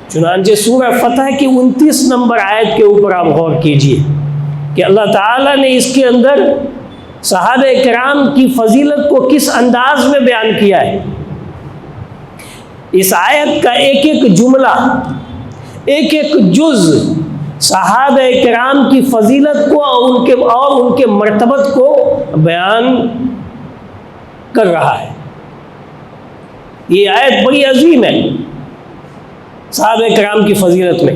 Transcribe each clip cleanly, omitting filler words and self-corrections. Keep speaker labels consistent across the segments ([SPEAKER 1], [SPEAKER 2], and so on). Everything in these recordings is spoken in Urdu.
[SPEAKER 1] چنانچہ سورہ فتح کی 29 نمبر آیت کے اوپر آپ غور کیجئے کہ اللہ تعالیٰ نے اس کے اندر صحابہ کرام کی فضیلت کو کس انداز میں بیان کیا ہے۔ اس آیت کا ایک ایک جملہ، ایک ایک جز صحابہ کرام کی فضیلت کو اور ان کے مرتبت کو بیان کر رہا ہے۔ یہ آیت بڑی عظیم ہے صحابہ کرام کی فضیلت میں۔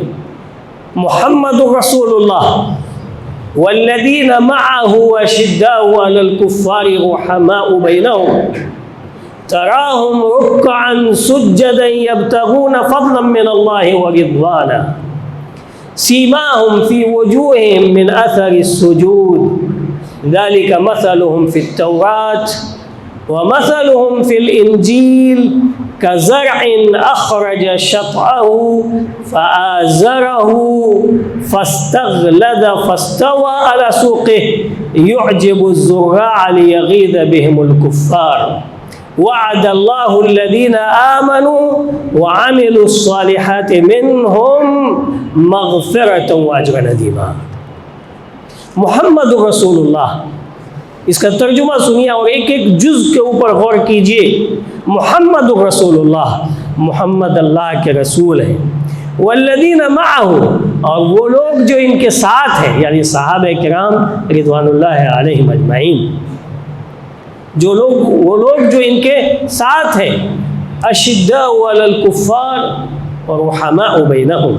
[SPEAKER 1] محمد رسول اللہ والذین معه اشداء علی الکفار رحماء بینہم تراہم رکعا سجدا یبتغون فضلا من اللہ ورضوانا سیماہم فی وجوہہم من اثر السجود ذلک مثلہم فی التوراة ومثلهم في الإنجيل كزرع أخرج شطأه فآزره فاستغلظ فاستوى على سوقه يعجب الزراع ليغيظ بهم الكفار وعد الله الذين آمنوا وعملوا الصالحات منهم مغفرة وأجرا عظيما۔ محمد رسول اللہ، اس کا ترجمہ سنیے اور ایک ایک جز کے اوپر غور کیجئے۔ محمد رسول اللہ، محمد اللہ کے رسول ہیں۔ والذین معه، اور وہ لوگ جو ان کے ساتھ ہیں، یعنی صحابہ کرام رضوان اللہ علیہم اجمعین، وہ لوگ جو ان کے ساتھ ہیں، اشداء علی الکفار ورحماء بینہم۔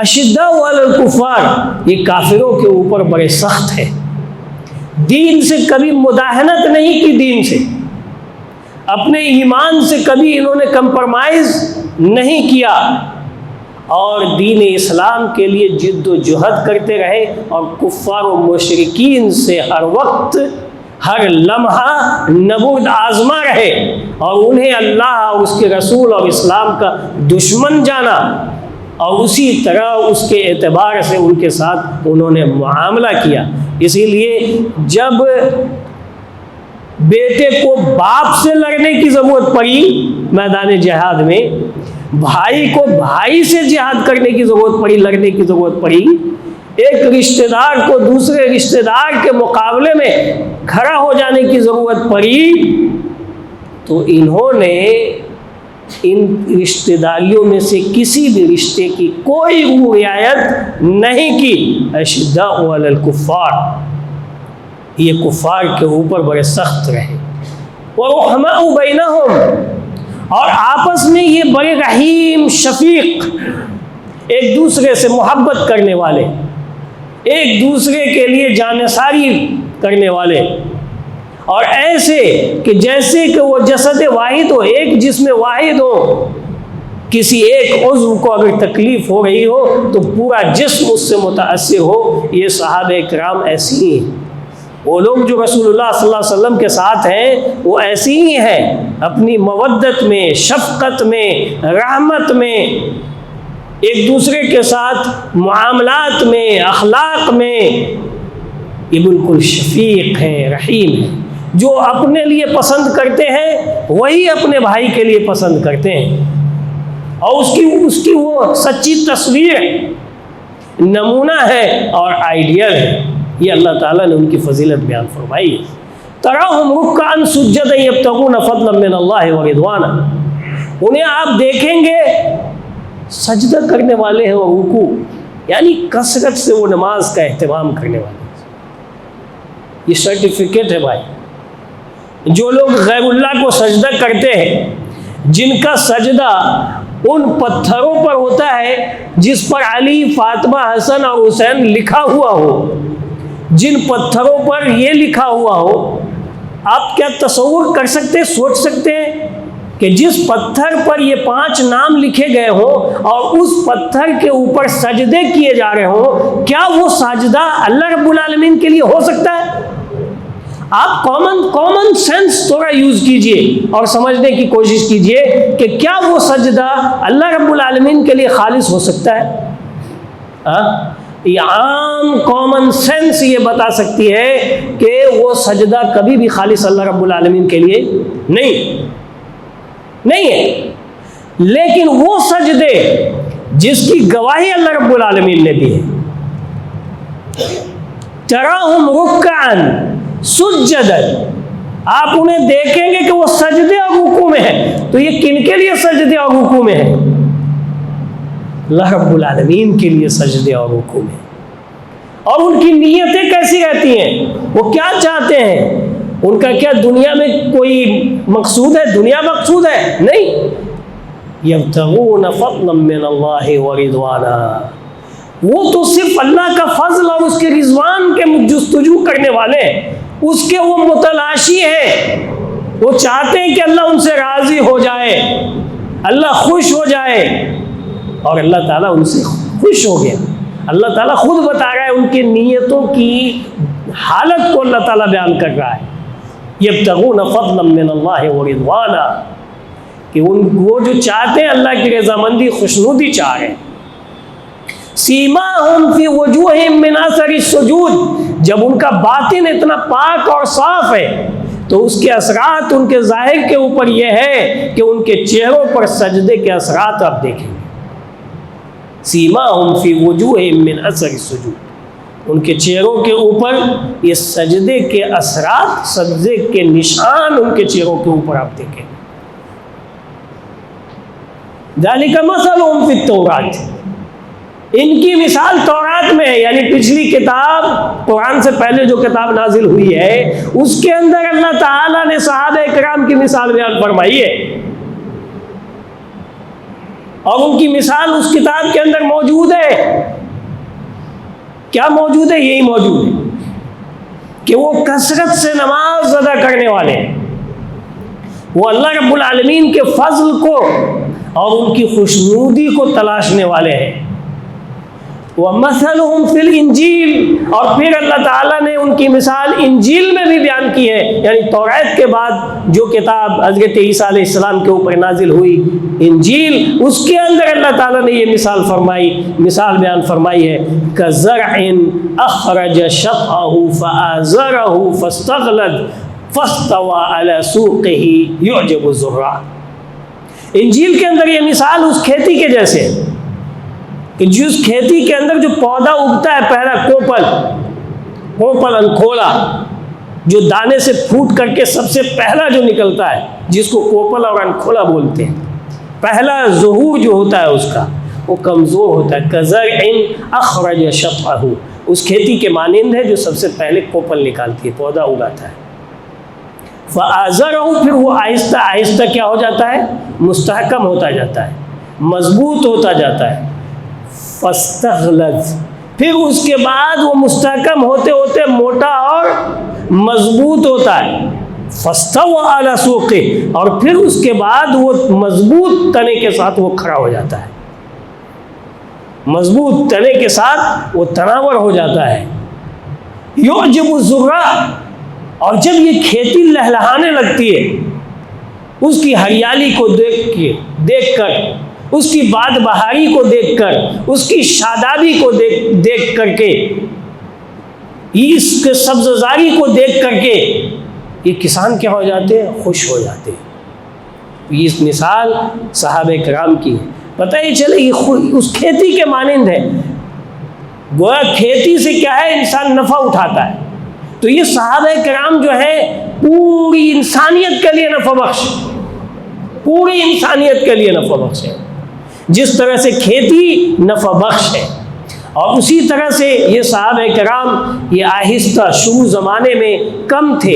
[SPEAKER 1] اشداء علی الکفار، یہ کافروں کے اوپر بڑے سخت ہیں، دین سے کبھی مداہنت نہیں کی، دین سے اپنے ایمان سے کبھی انہوں نے کمپرمائز نہیں کیا، اور دین اسلام کے لیے جد و جہد کرتے رہے، اور کفار و مشرکین سے ہر وقت ہر لمحہ نبرد آزما رہے، اور انہیں اللہ اور اس کے رسول اور اسلام کا دشمن جانا، اور اسی طرح اس کے اعتبار سے ان کے ساتھ انہوں نے معاملہ کیا۔ اسی لیے جب بیٹے کو باپ سے لڑنے کی ضرورت پڑی میدان جہاد میں، بھائی کو بھائی سے جہاد کرنے کی ضرورت پڑی، لڑنے کی ضرورت پڑی، ایک رشتہ دار کو دوسرے رشتہ دار کے مقابلے میں کھڑا ہو جانے کی ضرورت پڑی، تو انہوں نے ان رشتہ داریوں میں سے کسی بھی رشتے کی کوئی رعایت نہیں کی۔ اشداء علی الکفار، یہ کفار کے اوپر بڑے سخت رہے۔ ورحماء بینہم، اور آپس میں یہ بڑے رحیم شفیق، ایک دوسرے سے محبت کرنے والے، ایک دوسرے کے لیے جانثاری کرنے والے، اور ایسے کہ جیسے کہ وہ جسد واحد ہو، ایک جسم واحد ہو، کسی ایک عضو کو اگر تکلیف ہو رہی ہو تو پورا جسم اس سے متاثر ہو۔ یہ صحابہ کرام ایسی ہی ہیں، وہ لوگ جو رسول اللہ صلی اللہ علیہ وسلم کے ساتھ ہیں وہ ایسی ہی ہیں، اپنی مودت میں، شفقت میں، رحمت میں، ایک دوسرے کے ساتھ معاملات میں، اخلاق میں، یہ بالکل شفیق ہیں، رحیم ہیں۔ جو اپنے لیے پسند کرتے ہیں وہی اپنے بھائی کے لیے پسند کرتے ہیں، اور اس کی وہ سچی تصویر نمونہ ہے اور آئیڈیل ہے۔ یہ اللہ تعالیٰ نے ان کی فضیلت بیان فرمائی ہے۔ تراہم رکعا سجدا یبتغون فضلا من اللہ ورضوانا، انہیں آپ دیکھیں گے سجدہ کرنے والے ہیں، اور رکوع یعنی کثرت سے وہ نماز کا اہتمام کرنے والے ہیں۔ یہ سرٹیفکیٹ ہے بھائی۔ جو لوگ غیر اللہ کو سجدہ کرتے ہیں، جن کا سجدہ ان پتھروں پر ہوتا ہے جس پر علی، فاطمہ، حسن اور حسین لکھا ہوا ہو، جن پتھروں پر یہ لکھا ہوا ہو، آپ کیا تصور کر سکتے ہیں، سوچ سکتے ہیں کہ جس پتھر پر یہ 5 نام لکھے گئے ہوں اور اس پتھر کے اوپر سجدے کیے جا رہے ہوں، کیا وہ سجدہ اللہ رب العالمین کے لیے ہو سکتا ہے؟ آپ کامن سینس تھوڑا یوز کیجئے اور سمجھنے کی کوشش کیجئے کہ کیا وہ سجدہ اللہ رب العالمین کے لیے خالص ہو سکتا ہے؟ یہ عام کامن سینس یہ بتا سکتی ہے کہ وہ سجدہ کبھی بھی خالص اللہ رب العالمین کے لیے نہیں ہے۔ لیکن وہ سجدے جس کی گواہی اللہ رب العالمین نے دی ہے، تراہم رکعا سجدا، آپ انہیں دیکھیں گے کہ وہ سجدے اور رکوع میں ہیں. تو یہ کن کے لیے سجدے اور رکوع میں ہیں؟ اللہ رب العالمین کے لیے سجدے اور رکوع میں. اور ان کی نیتیں کیسی رہتی ہیں؟ وہ کیا چاہتے ہیں؟ ان کا کیا دنیا میں کوئی مقصود ہے؟ دنیا مقصود ہے؟ نہیں. یبتغون فضلا من اللہ ورضوانا، وہ تو صرف اللہ کا فضل اور اس کے رضوان کے جستجو کرنے والے ہیں، اس کے وہ متلاشی ہیں. وہ چاہتے ہیں کہ اللہ ان سے راضی ہو جائے، اللہ خوش ہو جائے، اور اللہ تعالیٰ ان سے خوش ہو گیا. اللہ تعالیٰ خود بتا رہا ہے، ان کی نیتوں کی حالت کو اللہ تعالیٰ بیان کر رہا ہے. یبتغون فضلا من اللہ ورضوانا، کہ وہ جو چاہتے ہیں اللہ کی رضامندی، خوشنودی چاہ رہے ہیں. سیماہم فی وجوہہم من اثر السجود، جب ان کا باطن اتنا پاک اور صاف ہے تو اس کے اثرات ان کے ظاہر کے اوپر یہ ہے کہ ان کے چہروں پر سجدے کے اثرات آپ دیکھیں گے. سیماہم فی وجوہہم من اثر السجود، ان کے چہروں کے اوپر یہ سجدے کے اثرات، سجدے کے نشان ان کے چہروں کے اوپر آپ دیکھیں. ذالک مثلہم فی التوراۃ، ان کی مثال تورات میں ہے، یعنی پچھلی کتاب قرآن سے پہلے جو کتاب نازل ہوئی ہے اس کے اندر اللہ تعالیٰ نے صحابہ کرام کی مثال بیان فرمائی ہے، اور ان کی مثال اس کتاب کے اندر موجود ہے. کیا موجود ہے؟ یہی موجود ہے کہ وہ کثرت سے نماز ادا کرنے والے ہیں، وہ اللہ رب العالمین کے فضل کو اور ان کی خوشنودی کو تلاشنے والے ہیں. وَمَثَلُهُمْ فِي الْإِنْجِيلِ، اور پھر اللہ تعالیٰ نے ان کی مثال انجیل میں بھی بیان کی ہے، یعنی توریت کے بعد جو کتاب حضرت عیسیٰ علیہ السلام کے اوپر نازل ہوئی انجیل، اس کے اندر اللہ تعالیٰ نے یہ مثال بیان فرمائی ہے. كَزَرْعٍ أَخْرَجَ شَطْأَهُ فَآزَرَهُ فَاسْتَغْلَظَ فَاسْتَوَىٰ عَلَىٰ سُوقِهِ يُعْجِبُ الزُّرَّاعَ. انجیل کے اندر یہ مثال اس کھیتی کے جیسے ہے کہ جس کھیتی کے اندر جو پودا اگتا ہے، پہلا کوپل انکھولا، جو دانے سے پھوٹ کر کے سب سے پہلا جو نکلتا ہے، جس کو کوپل اور انکھولا بولتے ہیں، پہلا ظہور جو ہوتا ہے اس کا، وہ کمزور ہوتا ہے. کزرع اخرج شطأہ، اس کھیتی کے مانند ہے جو سب سے پہلے کوپل نکالتی ہے، پودا اگاتا ہے. فآزرہ، پھر وہ آہستہ آہستہ کیا ہو جاتا ہے؟ مستحکم ہوتا جاتا ہے، مضبوط ہوتا جاتا ہے. فاستغلظ، پھر اس کے بعد وہ مستحکم ہوتے ہوتے موٹا اور مضبوط ہوتا ہے. فاستوى على سوقه، اور پھر اس کے بعد وہ مضبوط تنے کے ساتھ وہ کھڑا ہو جاتا ہے، مضبوط تنے کے ساتھ وہ تناور ہو جاتا ہے. يعجب الزراع، اور جب یہ کھیتی لہلہانے لگتی ہے، اس کی ہریالی کو دیکھ کر، اس کی باد بہاری کو دیکھ کر، اس کی شادابی کو دیکھ کر کے، اس کے سبززاری کو دیکھ کر کے یہ کسان کیا ہو جاتے ہیں؟ خوش ہو جاتے ہیں. یہ مثال صحابہ کرام کی ہے. پتہ ہی چلے یہ اس کھیتی کے مانند ہے. گویا کھیتی سے کیا ہے؟ انسان نفع اٹھاتا ہے. تو یہ صحابہ کرام جو ہے پوری انسانیت کے لیے نفع بخش، پوری انسانیت کے لیے نفع بخش ہے. جس طرح سے کھیتی نفع بخش ہے، اور اسی طرح سے یہ صحابہ کرام یہ آہستہ شروع زمانے میں کم تھے،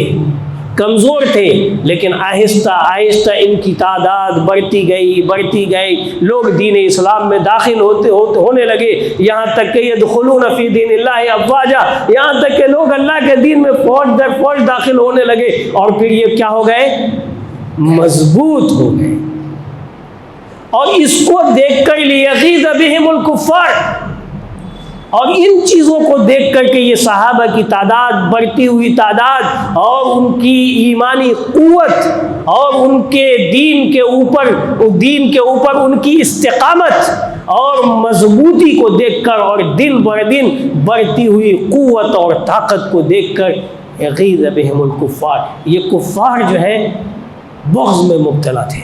[SPEAKER 1] کمزور تھے، لیکن آہستہ آہستہ ان کی تعداد بڑھتی گئی. لوگ دین اسلام میں داخل ہونے لگے، یہاں تک کہ یدخلون فی دین اللہ افواجا، یہاں تک کہ لوگ اللہ کے دین میں فوج در فوج داخل ہونے لگے، اور پھر یہ کیا ہو گئے؟ مضبوط ہو گئے. اور اس کو دیکھ کر لیغیظ بہم الکفار، اور ان چیزوں کو دیکھ کر کے یہ صحابہ کی تعداد، بڑھتی ہوئی تعداد، اور ان کی ایمانی قوت، اور ان کے دین کے اوپر ان کی استقامت اور مضبوطی کو دیکھ کر، اور دن بر دن بڑھتی ہوئی قوت اور طاقت کو دیکھ کر یغیظ بہم الکفار، یہ کفار جو ہے بغض میں مبتلا تھے.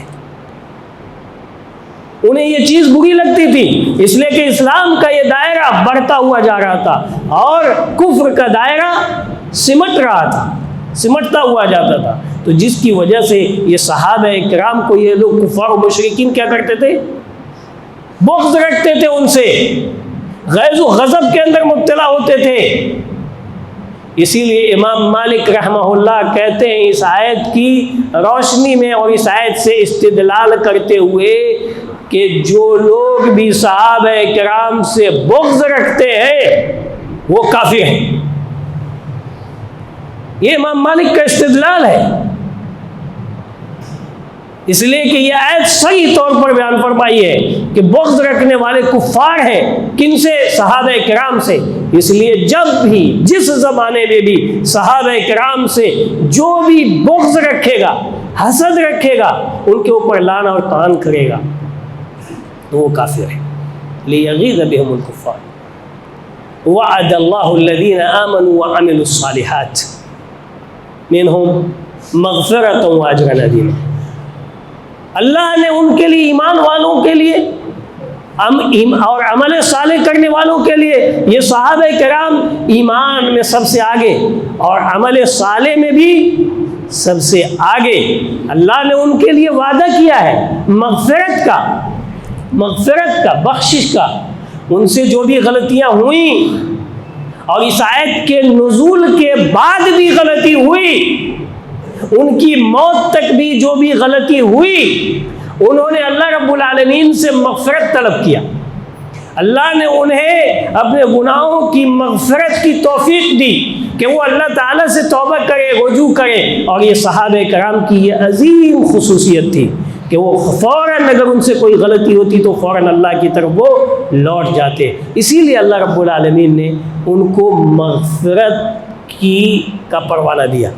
[SPEAKER 1] انہیں یہ چیز بری لگتی تھی، اس لیے کہ اسلام کا یہ دائرہ بڑھتا ہوا جا رہا تھا اور کفر کا دائرہ سمٹ رہا تھا، سمٹتا ہوا جاتا تھا۔ تو جس کی وجہ سے یہ صحابہ کرام کو یہ لوگ کفار و مشرکین کیا کرتے تھے؟ بغض رکھتے تھے، ان سے غیظ و غضب کے اندر مبتلا ہوتے تھے۔ اسی لیے امام مالک رحمہ اللہ کہتے ہیں اس آیت کی روشنی میں اور اس آیت سے استدلال کرتے ہوئے کہ جو لوگ بھی صحابہ کرام سے بغض رکھتے ہیں وہ کافر ہیں۔ یہ امام مالک کا استدلال ہے، اس لیے کہ یہ آیت صحیح طور پر بیان فرمائی ہے کہ بغض رکھنے والے کفار ہیں، کن سے؟ صحابہ کرام سے۔ اس لیے جب بھی جس زمانے میں بھی صحابہ کرام سے جو بھی بغض رکھے گا، حسد رکھے گا، ان کے اوپر لعنت اور طعن کرے گا تو وہ کافر ہے۔ لیغیظ بہم الکفار وعد اللہ الذین آمنوا وعملوا الصالحات منہم مغفرۃ واجرا عظیما۔ اللہ نے ان کے لیے، ایمان والوں کے لیے اور عمل صالح کرنے والوں کے لیے، یہ صحابہ کرام ایمان میں سب سے آگے اور عمل صالح میں بھی سب سے آگے، اللہ نے ان کے لیے وعدہ کیا ہے مغفرت کا، بخشش کا۔ ان سے جو بھی غلطیاں ہوئیں اور اس آیت کے نزول کے بعد بھی غلطی ہوئی، ان کی موت تک بھی جو بھی غلطی ہوئی، انہوں نے اللہ رب العالمین سے مغفرت طلب کیا۔ اللہ نے انہیں اپنے گناہوں کی مغفرت کی توفیق دی کہ وہ اللہ تعالیٰ سے توبہ کرے، رجوع کرے۔ اور یہ صحابہ کرام کی یہ عظیم خصوصیت تھی کہ وہ فوراً اگر ان سے کوئی غلطی ہوتی تو فوراً اللہ کی طرف وہ لوٹ جاتے۔ اسی لیے اللہ رب العالمین نے ان کو مغفرت کا پروانہ دیا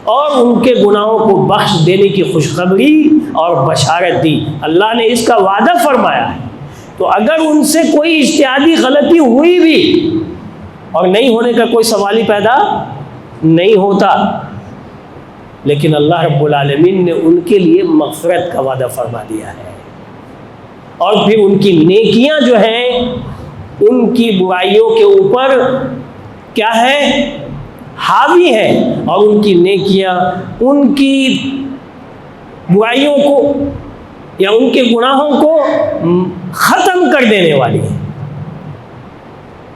[SPEAKER 1] اور ان کے گناہوں کو بخش دینے کی خوشخبری اور بشارت دی۔ اللہ نے اس کا وعدہ فرمایا ہے۔ تو اگر ان سے کوئی اجتہادی غلطی ہوئی بھی، اور نہیں ہونے کا کوئی سوال ہی پیدا نہیں ہوتا، لیکن اللہ رب العالمین نے ان کے لیے مغفرت کا وعدہ فرما دیا ہے، اور پھر ان کی نیکیاں جو ہیں ان کی برائیوں کے اوپر کیا ہے؟ حاوی ہے، اور ان کی نیکیاں ان کی برائیوں کو یا ان کے گناہوں کو ختم کر دینے والی ہے۔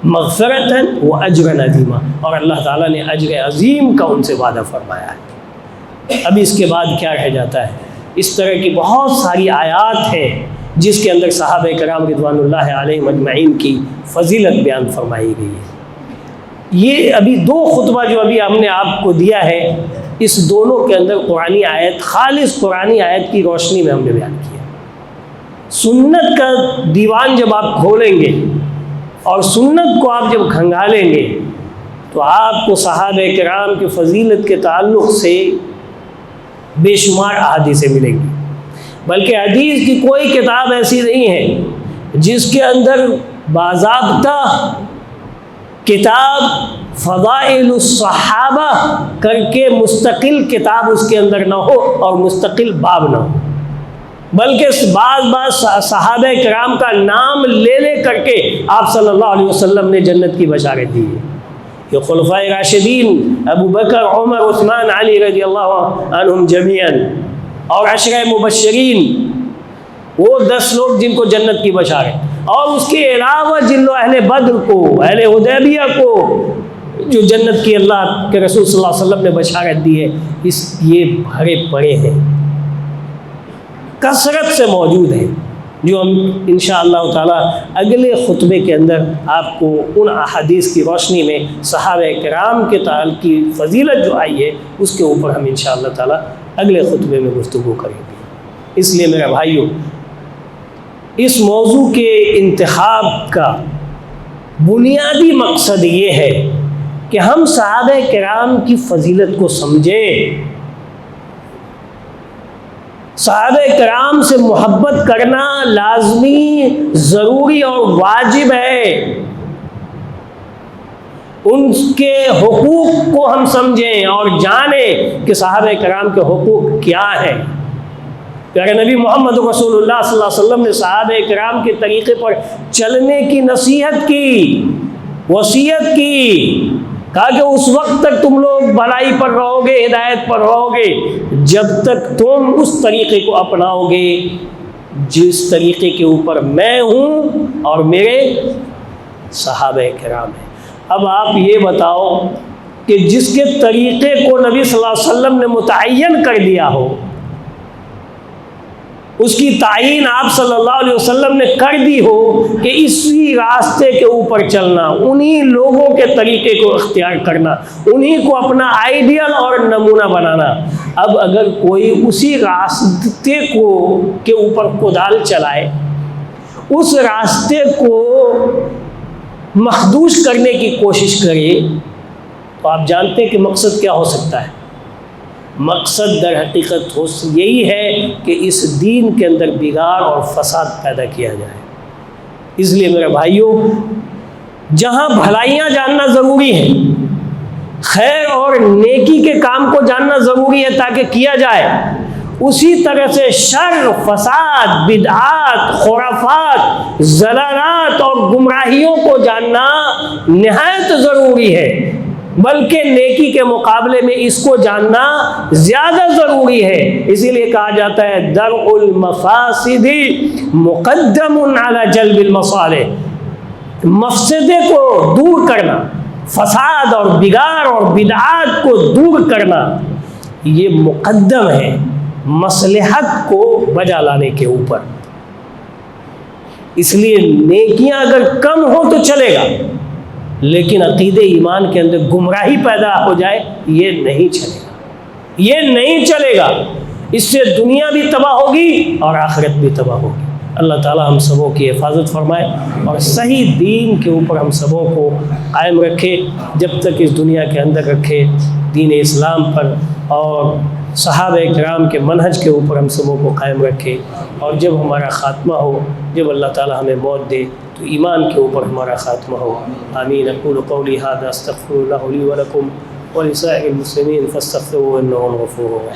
[SPEAKER 1] مغفرت ہے وہ اجر عظیمہ، اور اللہ تعالیٰ نے اجر عظیم کا ان سے وعدہ فرمایا ہے۔ اب اس کے بعد کیا رہ جاتا ہے؟ اس طرح کی بہت ساری آیات ہیں جس کے اندر صحابہ کرام رضوان اللہ علیہم اجمعین کی فضیلت بیان فرمائی گئی ہے۔ یہ ابھی دو خطبہ جو ابھی ہم نے آپ کو دیا ہے، اس دونوں کے اندر قرآنی آیت، خالص قرآنی آیت کی روشنی میں ہم نے بیان کیا۔ سنت کا دیوان جب آپ کھولیں گے اور سنت کو آپ جب کھنگالیں گے تو آپ کو صحابہ کرام کی فضیلت کے تعلق سے بے شمار احادیثیں ملیں گی، بلکہ حدیث کی کوئی کتاب ایسی نہیں ہے جس کے اندر باضابطہ کتاب فضائل الصحابہ کر کے مستقل کتاب اس کے اندر نہ ہو اور مستقل باب نہ ہو، بلکہ بعض صحابہ کرام کا نام لے کر کے آپ صلی اللہ علیہ وسلم نے جنت کی بشارت دی ہے۔ یہ خلفائے راشدین ابو بکر، عمر، عثمان، علی رضی اللہ عنہم جمیعاً، اور عشرہ مبشرین، وہ 10 لوگ جن کو جنت کی بشارت، اور اس کے علاوہ جن لوگ اہل بدر کو، اہل حدیبیہ کو جو جنت کی اللہ کے رسول صلی اللہ علیہ وسلم نے بشارت دی ہے، یہ بھرے پڑے ہیں، کثرت سے موجود ہیں، جو ہم انشاءاللہ تعالی اگلے خطبے کے اندر آپ کو ان احادیث کی روشنی میں صحابہ کرام کے تعلق کی فضیلت جو آئی ہے اس کے اوپر ہم انشاءاللہ تعالی اگلے خطبے میں گفتگو کریں گے۔ اس لیے میرے بھائیوں، اس موضوع کے انتخاب کا بنیادی مقصد یہ ہے کہ ہم صحابہ کرام کی فضیلت کو سمجھیں۔ صحابہ کرام سے محبت کرنا لازمی، ضروری اور واجب ہے۔ ان کے حقوق کو ہم سمجھیں اور جانیں کہ صحابہ کرام کے حقوق کیا ہیں، پیارے نبی محمد رسول اللہ صلی اللہ علیہ وسلم نے صحابہ کرام کے طریقے پر چلنے کی نصیحت کی، وصیت کی، کہا کہ اس وقت تک تم لوگ بھلائی پر رہو گے، ہدایت پر رہو گے، جب تک تم اس طریقے کو اپناؤ گے جس طریقے کے اوپر میں ہوں اور میرے صحابہ کرام ہیں۔ اب آپ یہ بتاؤ کہ جس کے طریقے کو نبی صلی اللہ علیہ وسلم نے متعین کر دیا ہو، اس کی تعین آپ صلی اللہ علیہ وسلم نے کر دی ہو کہ اسی راستے کے اوپر چلنا، انہی لوگوں کے طریقے کو اختیار کرنا، انہی کو اپنا آئیڈیل اور نمونہ بنانا، اب اگر کوئی اسی راستے کے اوپر کدال چلائے، اس راستے کو مخدوش کرنے کی کوشش کرے، تو آپ جانتے ہیں کہ مقصد کیا ہو سکتا ہے؟ مقصد در حقیقت یہی ہے کہ اس دین کے اندر بگاڑ اور فساد پیدا کیا جائے۔ اس لیے میرے بھائیوں، جہاں بھلائیاں جاننا ضروری ہے، خیر اور نیکی کے کام کو جاننا ضروری ہے تاکہ کیا جائے، اسی طرح سے شر، فساد، بدعات، خرافات، ضلالات اور گمراہیوں کو جاننا نہایت ضروری ہے، بلکہ نیکی کے مقابلے میں اس کو جاننا زیادہ ضروری ہے۔ اسی لیے کہا جاتا ہے درء المفاسد مقدم علی جلب المصالح، مفسدے کو دور کرنا، فساد اور بگاڑ اور بدعات کو دور کرنا، یہ مقدم ہے مصلحت کو بجا لانے کے اوپر۔ اس لیے نیکیاں اگر کم ہو تو چلے گا، لیکن عقیدے ایمان کے اندر گمراہی پیدا ہو جائے یہ نہیں چلے گا، یہ نہیں چلے گا۔ اس سے دنیا بھی تباہ ہوگی اور آخرت بھی تباہ ہوگی۔ اللہ تعالی ہم سبوں کی حفاظت فرمائے اور صحیح دین کے اوپر ہم سبوں کو قائم رکھے، جب تک اس دنیا کے اندر رکھے، دین اسلام پر اور صحابہ کرام کے منہج کے اوپر ہم سبوں کو قائم رکھے، اور جب ہمارا خاتمہ ہو، جب اللہ تعالی ہمیں موت دے تو ایمان کے اوپر ہمارا خاتمہ ہو۔ آمین۔ اقول قولی ھذا استغفر اللہ لی ولکم ولسائر المسلمین فاستغفروہ انہ غفور رحیم۔